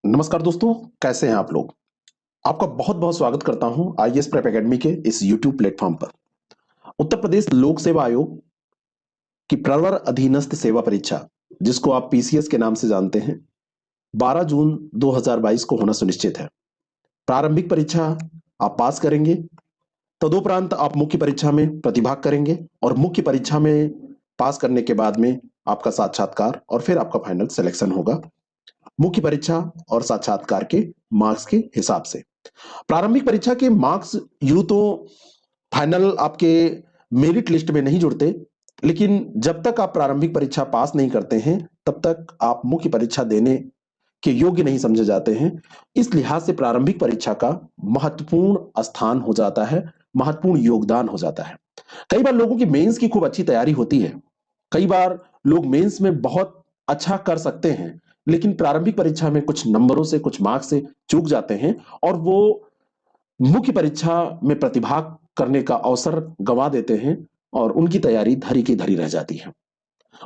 नमस्कार दोस्तों, कैसे हैं आप लोग। आपका बहुत बहुत स्वागत करता हूं आईएएस प्रेप एकेडमी के इस यूट्यूब प्लेटफॉर्म पर। उत्तर प्रदेश लोक सेवा आयोग की प्रवर अधीनस्थ सेवा परीक्षा, जिसको आप पीसीएस के नाम से जानते हैं, 12 जून 2022 को होना सुनिश्चित है। प्रारंभिक परीक्षा आप पास करेंगे, तदुपरांत आप मुख्य परीक्षा में प्रतिभाग करेंगे और मुख्य परीक्षा में पास करने के बाद में आपका साक्षात्कार और फिर आपका फाइनल सिलेक्शन होगा मुख्य परीक्षा और साक्षात्कार के मार्क्स के हिसाब से। प्रारंभिक परीक्षा के मार्क्स यूं तो फाइनल आपके मेरिट लिस्ट में नहीं जुड़ते, लेकिन जब तक आप प्रारंभिक परीक्षा पास नहीं करते हैं तब तक आप मुख्य परीक्षा देने के योग्य नहीं समझे जाते हैं। इस लिहाज से प्रारंभिक परीक्षा का महत्वपूर्ण स्थान हो जाता है, महत्वपूर्ण योगदान हो जाता है। कई बार लोगों की मेंस की खूब अच्छी तैयारी होती है, कई बार लोग मेंस में बहुत अच्छा कर सकते हैं, लेकिन प्रारंभिक परीक्षा में कुछ नंबरों से, कुछ मार्क्स से चूक जाते हैं और वो मुख्य परीक्षा में प्रतिभाग करने का अवसर गंवा देते हैं और उनकी तैयारी धरी की धरी रह जाती है।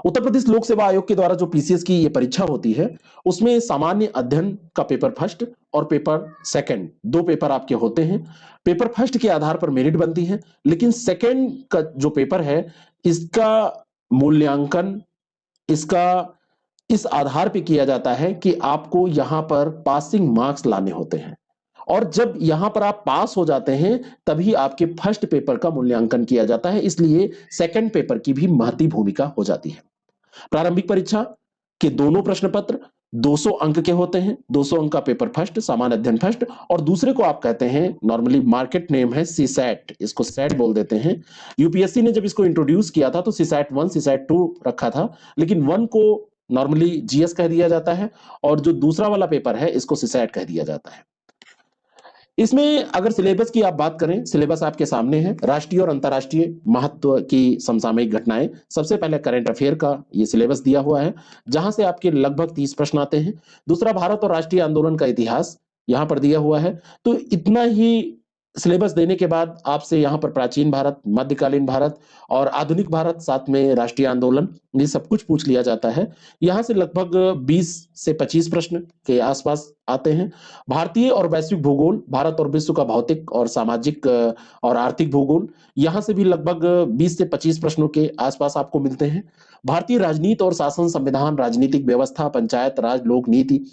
उत्तर प्रदेश लोक सेवा आयोग के द्वारा जो पीसीएस की ये परीक्षा होती है, उसमें सामान्य अध्ययन का पेपर फर्स्ट और पेपर सेकंड, दो पेपर आपके होते हैं। पेपर फर्स्ट के आधार पर मेरिट बनती है, लेकिन सेकंड का जो पेपर है, इसका मूल्यांकन इसका इस आधार पे किया जाता है कि आपको यहां पर पासिंग मार्क्स लाने होते हैं और जब यहां पर आप पास हो जाते हैं तभी आपके फर्स्ट पेपर का मूल्यांकन किया जाता है। इसलिए सेकंड पेपर की भी महती भूमिका हो जाती है। प्रारंभिक परीक्षा के दोनों प्रश्न पत्र 200 अंक के होते हैं। 200 अंक का पेपर फर्स्ट, सामान्य अध्ययन फर्स्ट, और दूसरे को आप कहते हैं, नॉर्मली मार्केट नेम है सीसैट, इसको सैट बोल देते हैं। यूपीएससी ने जब इसको इंट्रोड्यूस किया था तो सीसैट 1 सीसैट 2 रखा था, लेकिन 1 को नॉर्मली जीएस कह दिया जाता है और जो दूसरा वाला पेपर है इसको सीसैट कह दिया जाता है। इसमें अगर सिलेबस की आप बात करें, सिलेबस आपके सामने है। राष्ट्रीय और अंतर्राष्ट्रीय महत्व की समसामयिक घटनाएं, सबसे पहले करंट अफेयर का ये सिलेबस दिया हुआ है, जहां से आपके लगभग 30 प्रश्न आते हैं। दूसरा, भारत और राष्ट्रीय आंदोलन का इतिहास यहां पर दिया हुआ है। तो इतना ही सिलेबस देने के बाद आपसे यहाँ पर प्राचीन भारत, मध्यकालीन भारत और आधुनिक भारत, साथ में राष्ट्रीय आंदोलन, ये सब कुछ पूछ लिया जाता है। यहाँ से लगभग 20 से 25 प्रश्न के आसपास आते हैं। भारतीय और वैश्विक भूगोल, भारत और विश्व का भौतिक और सामाजिक और आर्थिक भूगोल, यहाँ से भी लगभग 20 से 25 प्रश्नों के आसपास आपको मिलते हैं। भारतीय राजनीति और शासन, संविधान, राजनीतिक व्यवस्था, पंचायत राज, लोक नीति,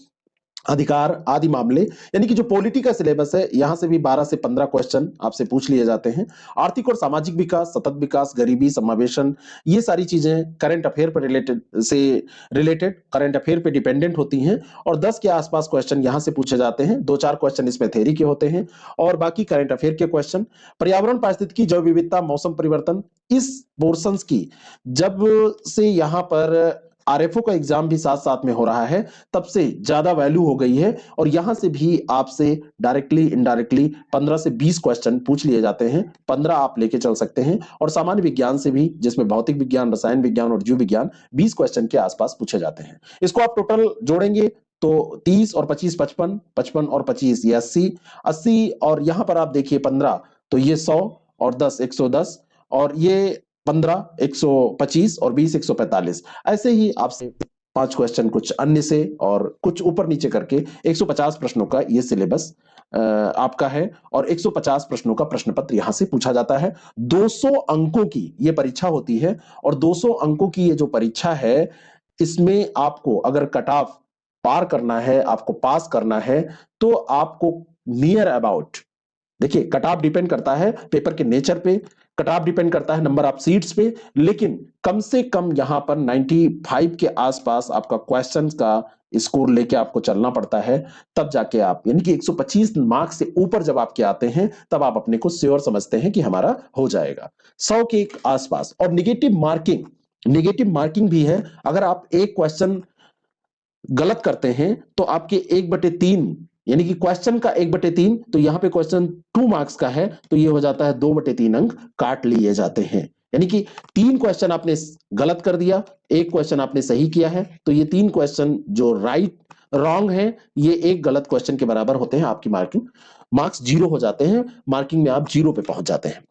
अधिकार आदि मामले, यानी कि जो पॉलिटी का सिलेबस है, यहां से भी 12 से 15 क्वेश्चन आपसे पूछ लिए जाते हैं। आर्थिक और सामाजिक विकास, सतत विकास, गरीबी, समावेशन, ये सारी चीजें करंट अफेयर पर रिलेटेड करंट अफेयर पे डिपेंडेंट होती हैं और 10 के आसपास क्वेश्चन यहां से पूछे जाते हैं। 2-4 क्वेश्चन इसमें थ्योरी के होते हैं और बाकी करंट अफेयर के क्वेश्चन। पर्यावरण, पारिस्थितिकी, जैव विविधता, मौसम परिवर्तन, इस पोर्शंस की जब से यहां पर आरएफओ का एग्जाम भी साथ साथ में हो रहा है, तब से ज्यादा वैल्यू हो गई है और यहां से भी आपसे डायरेक्टली इनडायरेक्टली 15 से 20 क्वेश्चन पूछ लिए जाते हैं। 15 आप लेके चल सकते हैं और सामान्य विज्ञान से भी, जिसमें भौतिक विज्ञान, रसायन विज्ञान और जीव विज्ञान, 20 क्वेश्चन के आसपास पूछे जाते हैं। इसको आप टोटल जोड़ेंगे तो 30 और 25 55, 55 और 25 ये 80, 80 और यहां पर आप देखिए 15, तो ये 100 और 10 110 और ये 15 125 और 20 145। ऐसे ही आपसे 5 क्वेश्चन कुछ अन्य से और कुछ ऊपर नीचे करके 150 प्रश्नों का ये सिलेबस आपका है और 150 प्रश्नों का प्रश्न पत्र यहां से पूछा जाता है। 200 अंकों की ये परीक्षा होती है और 200 अंकों की ये जो परीक्षा है, इसमें आपको अगर कट ऑफ पार करना है, आपको पास करना है, तो आपको नियर अबाउट, देखिए कट ऑफ डिपेंड करता है पेपर के नेचर पे, कट ऑफ डिपेंड करता है नंबर ऑफ सीट्स पे, लेकिन कम से कम यहां पर 95 के आसपास आपका क्वेश्चंस का स्कोर लेके आपको चलना पड़ता है। तब जाके आप, यानी कि 125 मार्क्स से ऊपर जब आपके आते हैं, तब आप अपने को श्योर समझते हैं कि हमारा हो जाएगा 100 के आसपास। और निगेटिव मार्किंग भी है। अगर आप एक क्वेश्चन गलत करते हैं तो आपके 1/3, यानी कि क्वेश्चन का 1/3, तो यहां पे क्वेश्चन 2 मार्क्स का है तो ये हो जाता है 2/3 अंक काट लिए जाते हैं। यानी कि 3 क्वेश्चन आपने गलत कर दिया, एक क्वेश्चन आपने सही किया है, तो ये 3 क्वेश्चन जो राइट रॉन्ग है, ये एक गलत क्वेश्चन के बराबर होते हैं। आपकी मार्क्स जीरो हो जाते हैं, मार्किंग में आप जीरो पे पहुंच जाते हैं।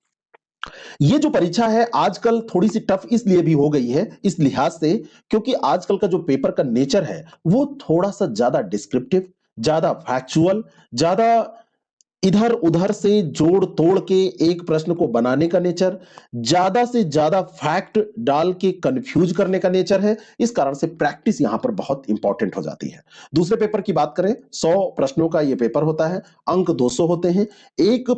ये जो परीक्षा है आजकल थोड़ी सी टफ इसलिए भी हो गई है, इस लिहाज से, क्योंकि आजकल का जो पेपर का नेचर है वो थोड़ा सा ज्यादा डिस्क्रिप्टिव, ज्यादा फैक्चुअल, ज्यादा इधर उधर से जोड़ तोड़ के एक प्रश्न को बनाने का नेचर, ज्यादा से ज्यादा फैक्ट डाल के कंफ्यूज करने का नेचर है। इस कारण से प्रैक्टिस यहां पर बहुत इंपॉर्टेंट हो जाती है। दूसरे पेपर की बात करें, 100 प्रश्नों का यह पेपर होता है, अंक 200 होते हैं। एक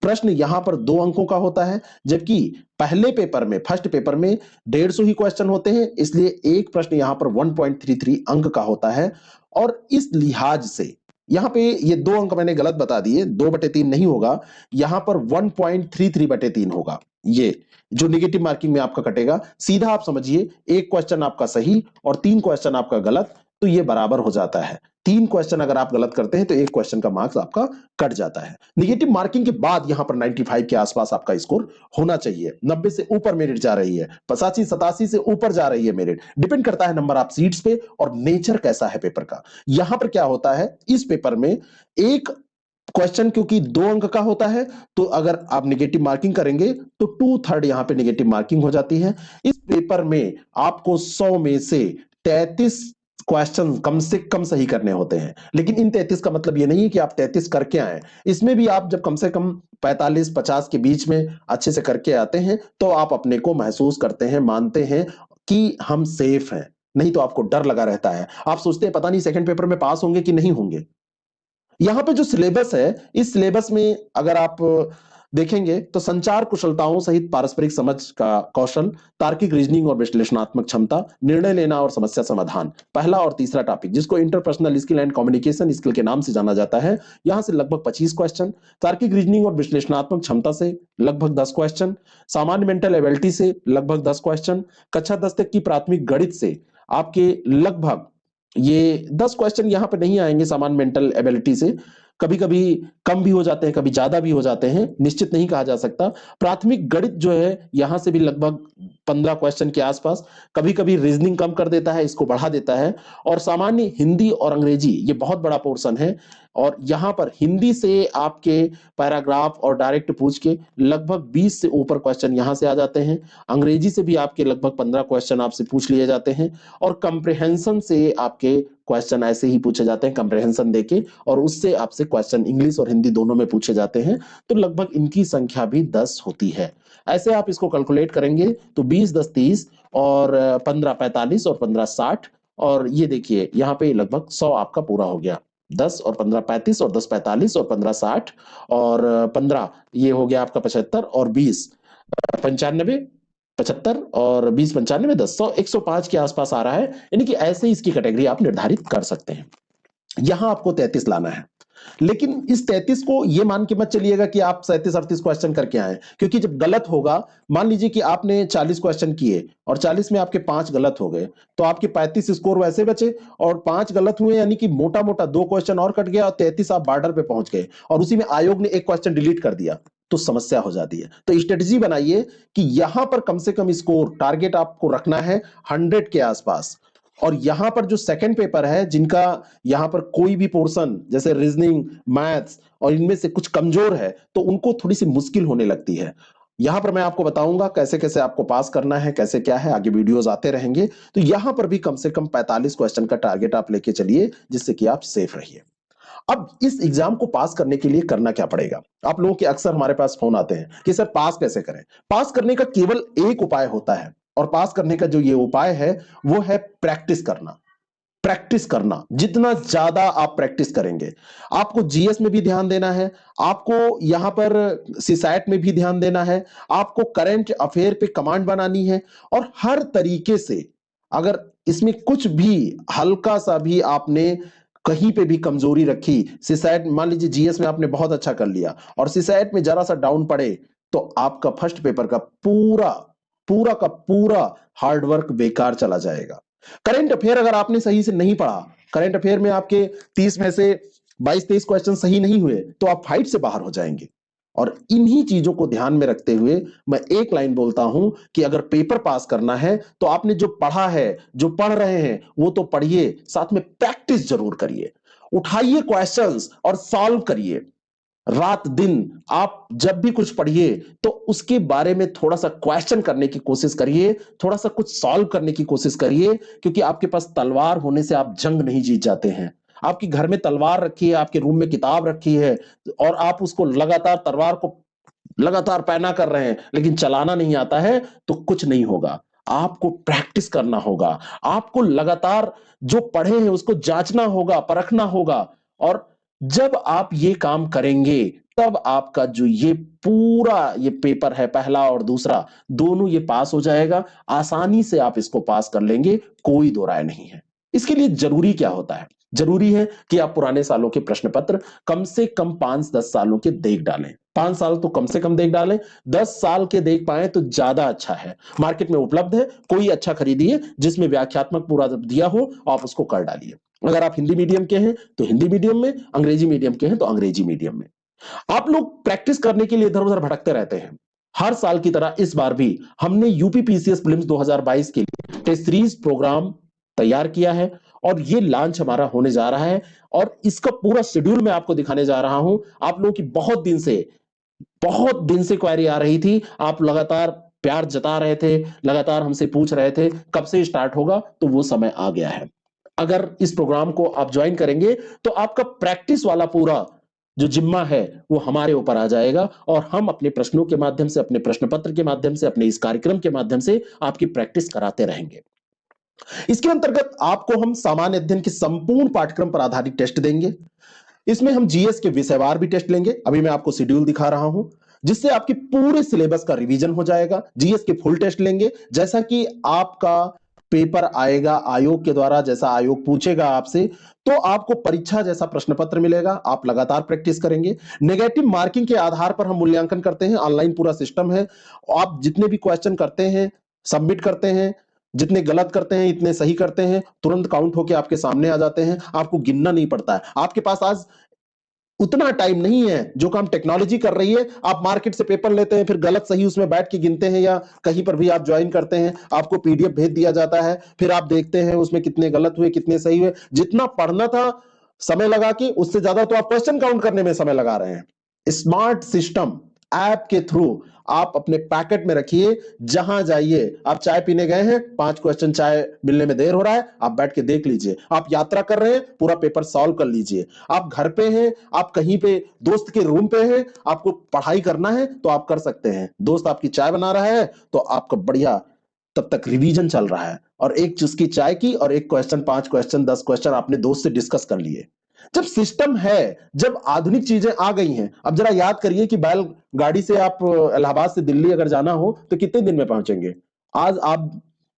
प्रश्न यहां पर 2 अंकों का होता है, जबकि पहले पेपर में, फर्स्ट पेपर में 150 ही क्वेश्चन होते हैं, इसलिए एक प्रश्न यहां पर 1.33 अंक का होता है। और इस लिहाज से यहां पे ये 2 अंक मैंने गलत बता दिए, 2/3 नहीं होगा, यहां पर 1.33/3 होगा। ये जो निगेटिव मार्किंग में आपका कटेगा, सीधा आप समझिए, एक क्वेश्चन आपका सही और 3 क्वेश्चन आपका गलत, तो ये बराबर हो जाता है। 3 क्वेश्चन अगर आप गलत करते हैं तो एक क्वेश्चन का मार्क्स आपका कट जाता है। निगेटिव मार्किंग के बाद यहां पर 95 के आसपास आपका स्कोर होना चाहिए। 90 से ऊपर मेरिट जा रही है, 85 87 से ऊपर जा रही है मेरिट, डिपेंड करता है नंबर आप सीट्स पे और नेचर कैसा है पेपर का। यहां पर क्या होता है, इस पेपर में एक क्वेश्चन क्योंकि 2 अंक का होता है, तो अगर आप निगेटिव मार्किंग करेंगे तो 2/3 यहां पे निगेटिव मार्किंग हो जाती है। इस पेपर में आपको 100 में से 33 क्वेश्चन कम से कम सही करने होते हैं। लेकिन इन 33 का मतलब ये नहीं है कि आप 33 करके आए, इसमें भी आप जब कम से कम 45-50 के बीच में अच्छे से करके आते हैं तो आप अपने को महसूस करते हैं, मानते हैं कि हम सेफ हैं। नहीं तो आपको डर लगा रहता है, आप सोचते हैं पता नहीं सेकंड पेपर में पास होंगे कि नहीं होंगे। यहां पे जो सिलेबस है, इस सिलेबस में अगर आप देखेंगे तो संचार कुशलताओं सहित पारस्परिक समझ का कौशल, तार्किक रीजनिंग और विश्लेषणात्मक क्षमता, निर्णय लेना और समस्या समाधान, पहला और तीसरा टॉपिक जिसको interpersonal skill and communication skill के नाम से जाना जाता है, यहां से लगभग 25 क्वेश्चन, तार्किक रीजनिंग और विश्लेषणात्मक क्षमता से लगभग 10 क्वेश्चन, सामान्य मेंटल एबिलिटी से लगभग 10 क्वेश्चन, कक्षा 10 तक की प्राथमिक गणित से आपके लगभग ये 10 क्वेश्चन यहां पे नहीं आएंगे। सामान्य मेंटल एबिलिटी से कभी कभी कम भी हो जाते हैं, कभी ज्यादा भी हो जाते हैं, निश्चित नहीं कहा जा सकता। प्राथमिक गणित जो है यहां से भी लगभग 15 क्वेश्चन के आसपास, कभी कभी रीजनिंग कम कर देता है, इसको बढ़ा देता है। और सामान्य हिंदी और अंग्रेजी ये बहुत बड़ा पोर्शन है, और यहां पर हिंदी से आपके पैराग्राफ और डायरेक्ट पूछ के लगभग 20 से ऊपर क्वेश्चन यहां से आ जाते हैं। अंग्रेजी से भी आपके लगभग 15 क्वेश्चन आपसे पूछ लिए जाते हैं, और कंप्रिहेंशन से आपके क्वेश्चन ऐसे ही पूछे जाते हैं कंप्रिहेंशन देके, और उससे आपसे क्वेश्चन इंग्लिश और हिंदी दोनों में पूछे जाते हैं। तो लगभग इनकी संख्या भी 10 होती है। ऐसे आप इसको कैलकुलेट करेंगे तो 20 10 30 और 15 45 और 15 60, और ये देखिए यहाँ पे लगभग 100 आपका पूरा हो गया। 10 और 15 35 और 10 45 और 15 60 और 15 ये हो गया आपका 75 और 20 95 75 और 20 95 10 100 105 के आसपास आ रहा है। यानी कि ऐसे इसकी कैटेगरी आप निर्धारित कर सकते हैं। यहां आपको 33 लाना है, लेकिन इस 33 को ये मान के मत चलिएगा कि आप 37 38 क्वेश्चन करके आए, क्योंकि जब गलत होगा, मान लीजिए कि आपने 40 क्वेश्चन किए और 40 में आपके 5 गलत हो गए, तो आपके 35 स्कोर वैसे बचे, और 5 गलत हुए यानी कि मोटा मोटा 2 क्वेश्चन और कट गया और 33 आप बॉर्डर पे पहुंच गए, और उसी में आयोग ने एक क्वेश्चन डिलीट कर दिया, तो समस्या हो जाती है। तो स्ट्रेटजी बनाइए कि यहां पर कम से कम स्कोर टारगेट आपको रखना है 100 के आसपास। और यहां पर जो सेकंड पेपर है, जिनका यहां पर कोई भी पोर्शन जैसे रीजनिंग, मैथ्स और इनमें से कुछ कमजोर है, तो उनको थोड़ी सी मुश्किल होने लगती है। यहां पर मैं आपको बताऊंगा कैसे कैसे आपको पास करना है, कैसे क्या है, आगे वीडियोस आते रहेंगे। तो यहां पर भी कम से कम 45 क्वेश्चन का टारगेट आप लेके चलिए, जिससे कि आप सेफ रहिए। अब इस एग्जाम को पास करने के लिए करना क्या पड़ेगा? आप लोगों के अक्सर हमारे पास फोन आते हैं कि सर पास कैसे करें। पास करने का केवल एक उपाय होता है, और पास करने का जो ये उपाय है वो है प्रैक्टिस करना। प्रैक्टिस करना, जितना ज्यादा आप प्रैक्टिस करेंगे। आपको जीएस में भी ध्यान देना है, आपको यहां पर सीसैट में भी ध्यान देना है, आपको करंट अफेयर पे कमांड बनानी है, और हर तरीके से अगर इसमें कुछ भी हल्का सा भी आपने कहीं पे भी कमजोरी रखी, सीसैट मान लीजिए जीएस में आपने बहुत अच्छा कर लिया और सीसैट में जरा सा डाउन पड़े, तो आपका फर्स्ट पेपर का पूरा पूरा का पूरा हार्डवर्क बेकार चला जाएगा। करंट अफेयर अगर आपने सही से नहीं पढ़ा, करंट अफेयर में आपके 30 में से 22-23 क्वेश्चन सही नहीं हुए, तो आप फाइट से बाहर हो जाएंगे। और इन्हीं चीजों को ध्यान में रखते हुए मैं एक लाइन बोलता हूं कि अगर पेपर पास करना है तो आपने जो पढ़ा है, जो पढ़ रहे हैं, वो तो पढ़िए, साथ में प्रैक्टिस जरूर करिए। उठाइए क्वेश्चंस और सॉल्व करिए। रात दिन आप जब भी कुछ पढ़िए तो उसके बारे में थोड़ा सा क्वेश्चन करने की कोशिश करिए, थोड़ा सा कुछ सॉल्व करने की कोशिश करिए, क्योंकि आपके पास तलवार होने से आप जंग नहीं जीत जाते हैं। आपके घर में तलवार रखी है, आपके रूम में किताब रखी है और आप उसको लगातार तलवार को लगातार पैना कर रहे हैं लेकिन चलाना नहीं आता है, तो कुछ नहीं होगा। आपको प्रैक्टिस करना होगा, आपको लगातार जो पढ़े हैं उसको जांचना होगा, परखना होगा। और जब आप ये काम करेंगे तब आपका जो ये पूरा ये पेपर है, पहला और दूसरा, दोनों ये पास हो जाएगा। आसानी से आप इसको पास कर लेंगे, कोई दो राय नहीं है। इसके लिए जरूरी क्या होता है? जरूरी है कि आप पुराने सालों के प्रश्न पत्र कम से कम 5-10 सालों के देख डालें। 5 साल तो कम से कम देख डालें, 10 साल के देख पाए तो ज्यादा अच्छा है। मार्केट में उपलब्ध है, कोई अच्छा खरीदिए जिसमें व्याख्यात्मक पूरा दिया हो, आप उसको कर डालिए। अगर आप हिंदी मीडियम के हैं तो हिंदी मीडियम में, अंग्रेजी मीडियम के हैं तो अंग्रेजी मीडियम में। आप लोग प्रैक्टिस करने के लिए इधर उधर भटकते रहते हैं। हर साल की तरह इस बार भी हमने यूपी पीसीएस प्रीलिम्स 2022 के लिए टेस्ट सीरीज प्रोग्राम तैयार किया है और ये लॉन्च हमारा होने जा रहा है। और इसका पूरा शेड्यूल मैं आपको दिखाने जा रहा हूं। आप लोगों की बहुत दिन से क्वेरी आ रही थी, आप लगातार प्यार जता रहे थे, लगातार हमसे पूछ रहे थे कब से स्टार्ट होगा, तो वो समय आ गया है। अगर इस प्रोग्राम को आप ज्वाइन करेंगे तो आपका प्रैक्टिस वाला पूरा जो जिम्मा है वो हमारे ऊपर आ जाएगा और हम अपने प्रश्नों के माध्यम से, अपने प्रश्न पत्र के माध्यम से, अपने इस कार्यक्रम के माध्यम से आपकी प्रैक्टिस कराते रहेंगे। इसके अंतर्गत आपको हम सामान्य अध्ययन के संपूर्ण पाठ्यक्रम पर आधारित टेस्ट देंगे। इसमें हम जीएस के विषयवार भी टेस्ट लेंगे। अभी मैं आपको शेड्यूल दिखा रहा हूं, जिससे आपके पूरे सिलेबस का रिवीजन हो जाएगा। जीएस के फुल टेस्ट लेंगे, जैसा कि आपका पेपर आएगा आयोग के द्वारा, जैसा आयोग पूछेगा आपसे, तो आपको परीक्षा जैसा प्रश्न पत्र मिलेगा। आप लगातार प्रैक्टिस करेंगे। नेगेटिव मार्किंग के आधार पर हम मूल्यांकन करते हैं, ऑनलाइन पूरा सिस्टम है। आप जितने भी क्वेश्चन करते हैं, सबमिट करते हैं, जितने गलत करते हैं इतने सही करते हैं, तुरंत काउंट होके आपके सामने आ जाते हैं। आपको गिनना नहीं पड़ता है। आपके पास आज उतना टाइम नहीं है। जो काम टेक्नोलॉजी कर रही है, आप मार्केट से पेपर लेते हैं, फिर गलत सही उसमें बैठ के गिनते हैं, या कहीं पर भी आप ज्वाइन करते हैं, आपको पीडीएफ भेज दिया जाता है, फिर आप देखते हैं उसमें कितने गलत हुए, कितने सही हुए। जितना पढ़ना था समय लगा के, उससे ज्यादा तो आप क्वेश्चन काउंट करने में समय लगा रहे हैं। स्मार्ट सिस्टम ऐप के थ्रू आप अपने पैकेट में रखिए। जहां जाइए, आप चाय पीने गए हैं, 5 क्वेश्चन चाय मिलने में देर हो रहा है, आप बैठ के देख लीजिए। आप यात्रा कर रहे हैं, पूरा पेपर सॉल्व कर लीजिए। आप घर पे हैं, आप कहीं पे दोस्त के रूम पे हैं, आपको पढ़ाई करना है तो आप कर सकते हैं। दोस्त आपकी चाय बना रहा है तो आपका बढ़िया तब तक रिवीजन चल रहा है, और एक चुस्की चाय की और एक क्वेश्चन, 5 क्वेश्चन, 10 क्वेश्चन आपने दोस्त से डिस्कस कर लिए। जब सिस्टम है, जब आधुनिक चीजें आ गई हैं, अब जरा याद करिए कि बैल गाड़ी से आप इलाहाबाद से दिल्ली अगर जाना हो तो कितने दिन में पहुंचेंगे। आज आप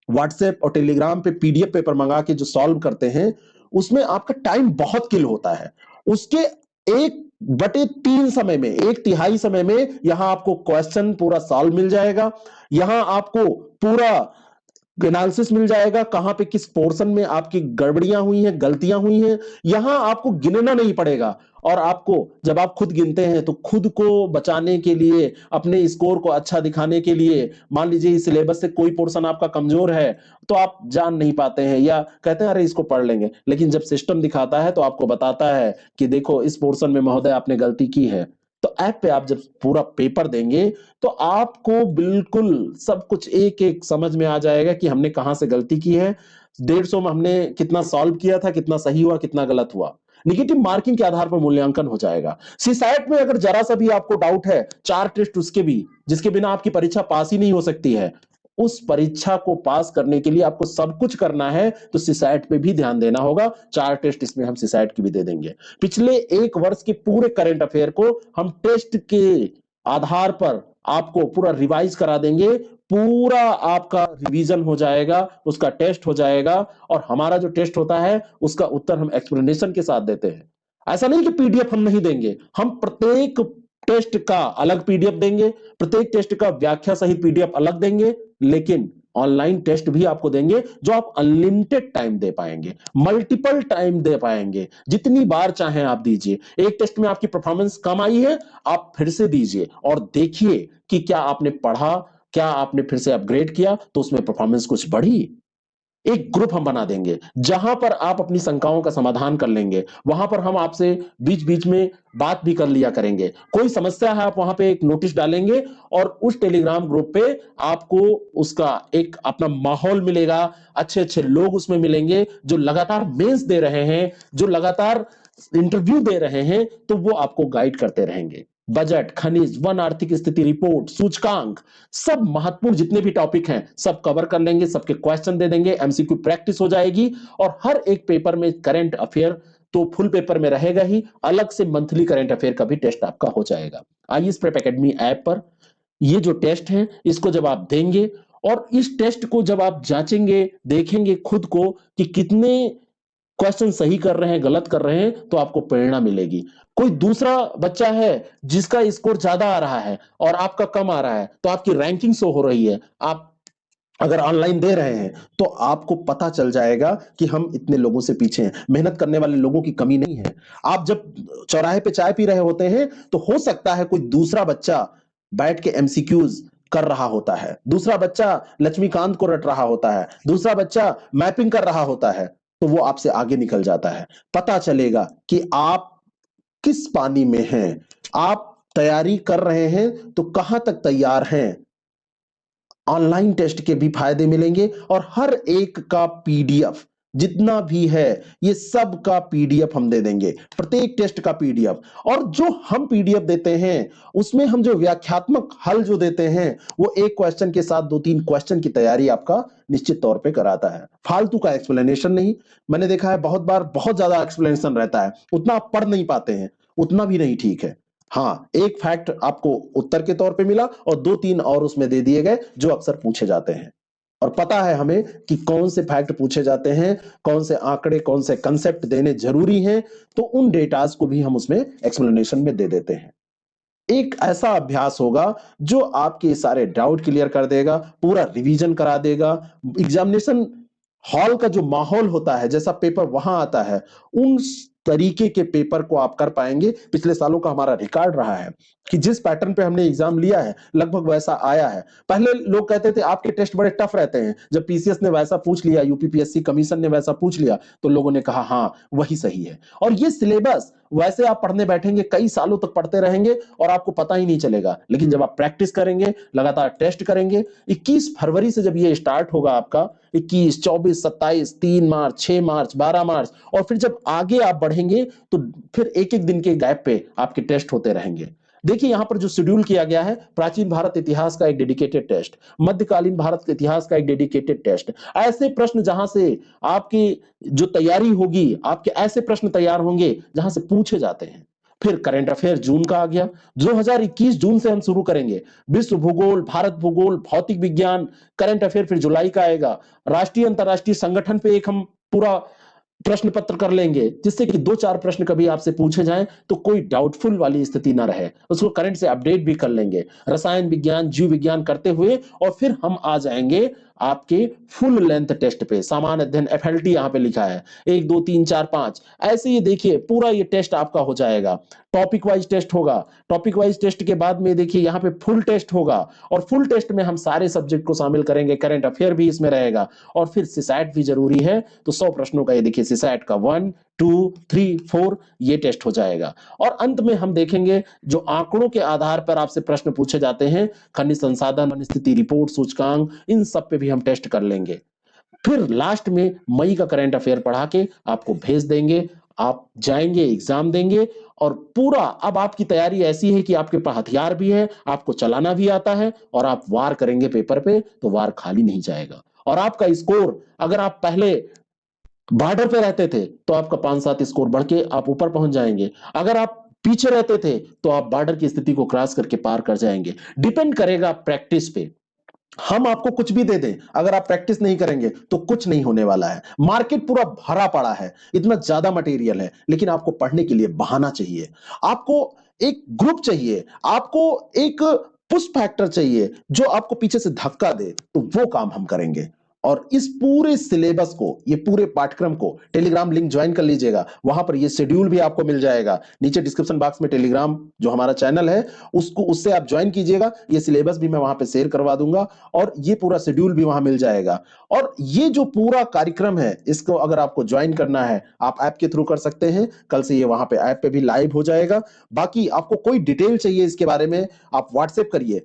व्हाट्सएप और टेलीग्राम पे पीडीएफ पेपर मंगा के जो सॉल्व करते हैं, उसमें आपका टाइम बहुत किल होता है। उसके 1/3 समय में, 1/3 समय में यहां आपको क्वेश्चन पूरा सॉल्व मिल जाएगा। यहां आपको पूरा एनालिसिस मिल जाएगा, कहां पे किस पोर्शन में आपकी गड़बड़ियां हुई हैं, गलतियां हुई हैं। यहां आपको गिनना नहीं पड़ेगा। और आपको जब आप खुद गिनते हैं तो खुद को बचाने के लिए, अपने स्कोर को अच्छा दिखाने के लिए, मान लीजिए इस सिलेबस से कोई पोर्शन आपका कमजोर है तो आप जान नहीं पाते हैं या कहते हैं अरे इसको पढ़ लेंगे, लेकिन जब सिस्टम दिखाता है तो आपको बताता है कि देखो इस पोर्शन में महोदय आपने गलती की है। तो ऐप पे आप जब पूरा पेपर देंगे तो आपको बिल्कुल सब कुछ एक एक समझ में आ जाएगा कि हमने कहां से गलती की है, 150 में हमने कितना सॉल्व किया था, कितना सही हुआ, कितना गलत हुआ। निगेटिव मार्किंग के आधार पर मूल्यांकन हो जाएगा। सीसैट में अगर जरा सा भी आपको डाउट है, 4 टेस्ट उसके भी, जिसके बिना आपकी परीक्षा पास ही नहीं हो सकती है, उस परीक्षा को पास करने के लिए आपको सब कुछ करना है, तो सीसैट पे भी ध्यान देना होगा। 4 टेस्ट इसमें हम सीसैट की भी दे देंगे। पिछले 1 वर्ष के पूरे करंट अफेयर को हम टेस्ट के आधार पर आपको पूरा रिवाइज करा देंगे। पूरा आपका रिवीजन हो जाएगा, उसका टेस्ट हो जाएगा, और हमारा जो टेस्ट होता है उसका उत्तर हम एक्सप्लेनेशन के साथ देते हैं। ऐसा नहीं कि पीडीएफ हम नहीं देंगे, हम प्रत्येक टेस्ट का अलग पीडीएफ देंगे, प्रत्येक टेस्ट का व्याख्या सहित पीडीएफ अलग देंगे। लेकिन ऑनलाइन टेस्ट भी आपको देंगे जो आप अनलिमिटेड टाइम दे पाएंगे, मल्टीपल टाइम दे पाएंगे, जितनी बार चाहें आप दीजिए। एक टेस्ट में आपकी परफॉर्मेंस कम आई है, आप फिर से दीजिए और देखिए कि क्या आपने पढ़ा, क्या आपने फिर से अपग्रेड किया तो उसमें परफॉर्मेंस कुछ बढ़ी। एक ग्रुप हम बना देंगे जहां पर आप अपनी शंकाओं का समाधान कर लेंगे। वहां पर हम आपसे बीच बीच में बात भी कर लिया करेंगे। कोई समस्या है, आप वहां पे एक नोटिस डालेंगे और उस टेलीग्राम ग्रुप पे आपको उसका एक अपना माहौल मिलेगा। अच्छे अच्छे लोग उसमें मिलेंगे जो लगातार मेंस दे रहे हैं, जो लगातार इंटरव्यू दे रहे हैं, तो वो आपको गाइड करते रहेंगे। बजट, खनिज, वन आर्थिक स्थिति रिपोर्ट, सूचकांक, सब महत्वपूर्ण जितने भी टॉपिक हैं सब कवर कर लेंगे, सबके क्वेश्चन दे देंगे, एमसीक्यू प्रैक्टिस हो जाएगी। और हर एक पेपर में करंट अफेयर तो फुल पेपर में रहेगा ही, अलग से मंथली करंट अफेयर का भी टेस्ट आपका हो जाएगा। आईएएस प्रेप एकेडमी ऐप पर ये जो टेस्ट है इसको जब आप देंगे और इस टेस्ट को जब आप जांचेंगे, देखेंगे खुद को कि कितने क्वेश्चन सही कर रहे हैं, गलत कर रहे हैं, तो आपको प्रेरणा मिलेगी। कोई दूसरा बच्चा है जिसका स्कोर ज्यादा आ रहा है और आपका कम आ रहा है, तो आपकी रैंकिंग शो हो रही है। आप अगर ऑनलाइन दे रहे हैं तो आपको पता चल जाएगा कि हम इतने लोगों से पीछे हैं। मेहनत करने वाले लोगों की कमी नहीं है। आप जब चौराहे पे चाय पी रहे होते हैं तो हो सकता है कोई दूसरा बच्चा बैठ के एमसीक्यूज कर रहा होता है, दूसरा बच्चा लक्ष्मीकांत को रट रहा होता है, दूसरा बच्चा मैपिंग कर रहा होता है, तो वो आपसे आगे निकल जाता है। पता चलेगा कि आप किस पानी में हैं। आप तैयारी कर रहे हैं तो कहां तक तैयार हैं। ऑनलाइन टेस्ट के भी फायदे मिलेंगे और हर एक का पीडीएफ जितना भी है ये सब का पीडीएफ हम दे देंगे, प्रत्येक टेस्ट का पीडीएफ। और जो हम पीडीएफ देते हैं उसमें हम जो व्याख्यात्मक हल जो देते हैं वो एक क्वेश्चन के साथ 2-3 क्वेश्चन की तैयारी आपका निश्चित तौर पे कराता है। फालतू का एक्सप्लेनेशन नहीं। मैंने देखा है बहुत बार बहुत ज्यादा एक्सप्लेनेशन रहता है, उतना आप पढ़ नहीं पाते हैं, उतना भी नहीं ठीक है। हाँ, एक फैक्ट आपको उत्तर के तौर पे मिला और 2-3 और उसमें दे दिए गए जो अक्सर पूछे जाते हैं। और पता है हमें कि कौन से फैक्ट पूछे जाते हैं, कौन से आंकड़े, कौन से कंसेप्ट देने जरूरी हैं, तो उन डेटास को भी हम उसमें एक्सप्लेनेशन में दे देते हैं। एक ऐसा अभ्यास होगा जो आपके सारे डाउट क्लियर कर देगा, पूरा रिवीजन करा देगा। एग्जामिनेशन हॉल का जो माहौल होता है, जैसा पेपर वहां आता है, उन तरीके के पेपर को आप कर पाएंगे। पिछले सालों का हमारा रिकॉर्ड रहा है कि जिस पैटर्न पे हमने एग्जाम लिया है लगभग वैसा आया है। पहले लोग कहते थे आपके टेस्ट बड़े टफ रहते हैं, जब पीसीएस ने वैसा पूछ लिया, यूपीपीएससी कमीशन ने वैसा पूछ लिया, तो लोगों ने कहा हाँ वही सही है। और ये सिलेबस वैसे आप पढ़ने बैठेंगे, कई सालों तक पढ़ते रहेंगे और आपको पता ही नहीं चलेगा। लेकिन जब आप प्रैक्टिस करेंगे, लगातार टेस्ट करेंगे, 21 फरवरी से जब ये स्टार्ट होगा आपका, 21, 24, 27, 3 मार्च, 6 मार्च, 12 मार्च, और फिर जब आगे आप बढ़ेंगे तो फिर एक एक दिन के गैप पे आपके टेस्ट होते रहेंगे। देखिए यहां पर जो शेड्यूल किया गया है, प्राचीन भारत इतिहास का एक डेडिकेटेड टेस्ट, मध्यकालीन भारत के इतिहास का एक डेडिकेटेड टेस्ट, ऐसे प्रश्न जहां से आपकी जो तैयारी होगी, आपके ऐसे प्रश्न तैयार होंगे जहां से पूछे जाते हैं। फिर करंट अफेयर जून का आ गया, 2021 जून से हम शुरू करेंगे। विश्व भूगोल, भारत भूगोल, भौतिक विज्ञान, करंट अफेयर फिर जुलाई का आएगा। राष्ट्रीय अंतरराष्ट्रीय संगठन पे एक हम पूरा प्रश्न पत्र कर लेंगे, जिससे कि 2-4 प्रश्न कभी आपसे पूछे जाएं तो कोई डाउटफुल वाली स्थिति ना रहे, उसको करंट से अपडेट भी कर लेंगे। रसायन विज्ञान, जीव विज्ञान करते हुए और फिर हम आ जाएंगे आपके फुल लेंथ टेस्ट पे। सामान्य अध्ययन एफएलटी यहां पे लिखा है, 1 2 3 4 5, ऐसे ये देखिए पूरा ये टेस्ट आपका हो जाएगा। टॉपिक वाइज टेस्ट होगा, टॉपिक वाइज टेस्ट के बाद में देखिए यहाँ पे फुल टेस्ट होगा, और फुल टेस्ट में हम सारे सब्जेक्ट को शामिल करेंगे, करंट अफेयर भी इसमें रहेगा, और फिर सिसैट भी जरूरी है। तो 100 प्रश्नों का ये देखिए सिसैट का 1 2 3 4 ये टेस्ट हो जाएगा। और अंत में हम देखेंगे जो आंकड़ों के आधार पर आपसे प्रश्न पूछे जाते हैं, खनिज संसाधन, स्थिति रिपोर्ट, सूचकांक, इन सब पे भी हम टेस्ट कर लेंगे। फिर लास्ट में मई का करंट अफेयर पढ़ा के आपको भेज देंगे। आप जाएंगे, एग्जाम देंगे, और पूरा अब आपकी तैयारी ऐसी है कि आपके पास हथियार भी है, आपको चलाना भी आता है, और आप वार करेंगे पेपर पे तो वार खाली नहीं जाएगा। और आपका स्कोर, अगर आप पहले बॉर्डर पे रहते थे तो आपका 5-7 स्कोर बढ़ के आप ऊपर पहुंच जाएंगे, अगर आप पीछे रहते थे तो आप बॉर्डर की स्थिति को क्रॉस करके पार कर जाएंगे। डिपेंड करेगा प्रैक्टिस पे। हम आपको कुछ भी दे दें, अगर आप प्रैक्टिस नहीं करेंगे तो कुछ नहीं होने वाला है। मार्केट पूरा भरा पड़ा है, इतना ज्यादा मटेरियल है, लेकिन आपको पढ़ने के लिए बहाना चाहिए, आपको एक ग्रुप चाहिए, आपको एक पुश फैक्टर चाहिए जो आपको पीछे से धक्का दे, तो वो काम हम करेंगे। और इस पूरे सिलेबस को, ये पूरे पाठ्यक्रम को टेलीग्राम लिंक ज्वाइन कर लीजिएगा। वहां पर ये शेड्यूल भी आपको मिल जाएगा। नीचे डिस्क्रिप्शन बॉक्स में टेलीग्राम जो हमारा चैनल है उससे आप ज्वाइन कीजिएगा। ये सिलेबस भी मैं वहां पे शेयर करवा दूंगा और ये पूरा शेड्यूल भी वहां मिल जाएगा। और ये जो पूरा कार्यक्रम है, इसको अगर आपको ज्वाइन करना है आप ऐप के थ्रू कर सकते हैं। कल से ये वहां पे ऐप पे भी लाइव हो जाएगा। बाकी आपको कोई डिटेल चाहिए इसके बारे में, आप व्हाट्सएप करिए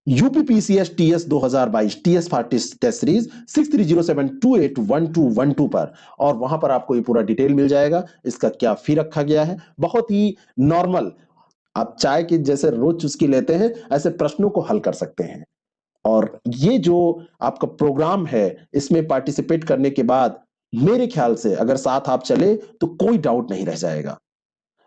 UPPCS TS 2022 TS for test series 6307281212 पर, और वहां पर आपको ये पूरा डिटेल मिल जाएगा। इसका क्या फी रखा गया है, बहुत ही नॉर्मल, आप चाय की जैसे रोज चुस्की लेते हैं ऐसे प्रश्नों को हल कर सकते हैं। और ये जो आपका प्रोग्राम है, इसमें पार्टिसिपेट करने के बाद मेरे ख्याल से अगर साथ आप चले तो कोई डाउट नहीं रह जाएगा।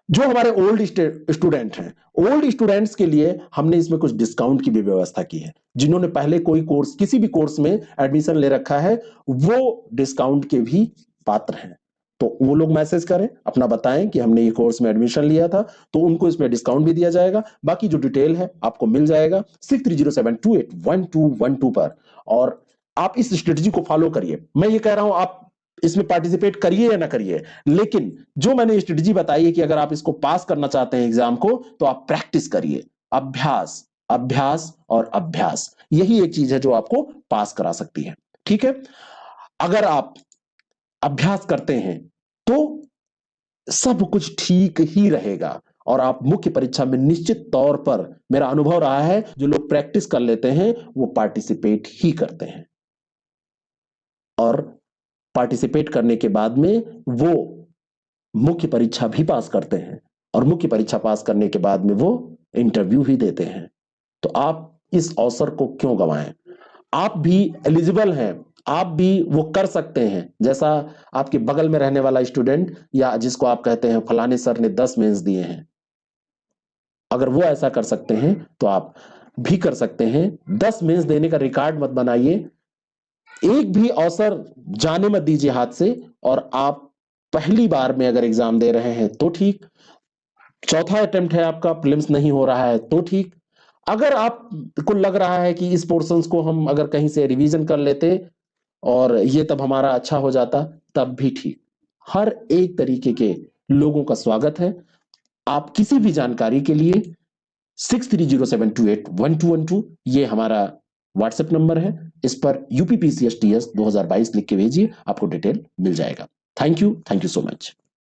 जो हमारे ओल्ड स्टूडेंट हैं, ओल्ड स्टूडेंट्स के लिए हमने इसमें कुछ डिस्काउंट की भी व्यवस्था की है। जिन्होंने पहले कोई कोर्स, किसी भी कोर्स में एडमिशन ले रखा है, वो डिस्काउंट के भी पात्र हैं। तो वो लोग मैसेज करें, अपना बताएं कि हमने ये कोर्स में एडमिशन लिया था, तो उनको इसमें डिस्काउंट भी दिया जाएगा। बाकी जो डिटेल है आपको मिल जाएगा 6307281212 पर। और आप इस स्ट्रेटजी को फॉलो करिए। मैं ये कह रहा हूं आप इसमें पार्टिसिपेट करिए या ना करिए, लेकिन जो मैंने स्ट्रेटजी बताई है कि अगर आप इसको पास करना चाहते हैं एग्जाम को, तो आप प्रैक्टिस करिए। अभ्यास, अभ्यास और अभ्यास, यही एक चीज है जो आपको पास करा सकती है। ठीक है, अगर आप अभ्यास करते हैं तो सब कुछ ठीक ही रहेगा और आप मुख्य परीक्षा में निश्चित तौर पर, मेरा अनुभव रहा है, जो लोग प्रैक्टिस कर लेते हैं वो पार्टिसिपेट ही करते हैं। और पार्टिसिपेट करने के बाद में वो मुख्य परीक्षा भी पास करते हैं, और मुख्य परीक्षा पास करने के बाद में वो इंटरव्यू भी देते हैं। तो आप इस अवसर को क्यों गंवाएं? आप भी एलिजिबल हैं, आप भी वो कर सकते हैं, जैसा आपके बगल में रहने वाला स्टूडेंट, या जिसको आप कहते हैं फलाने सर ने 10 मेंस दिए हैं, अगर वो ऐसा कर सकते हैं तो आप भी कर सकते हैं। 10 मेंस देने का रिकॉर्ड मत बनाइए, एक भी अवसर जाने मत दीजिए हाथ से। और आप पहली बार में अगर एग्जाम दे रहे हैं तो ठीक, चौथा अटेम्प्ट है आपका, प्रीलिम्स नहीं हो रहा है तो ठीक, अगर आपको लग रहा है कि इस पोर्शंस को हम अगर कहीं से रिवीजन कर लेते और ये तब हमारा अच्छा हो जाता, तब भी ठीक। हर एक तरीके के लोगों का स्वागत है। आप किसी भी जानकारी के लिए 6307281212 ये हमारा व्हाट्सएप नंबर है, इस पर यूपीपीसीएस टीएस 2022 लिख के भेजिए, आपको डिटेल मिल जाएगा। Thank you so much.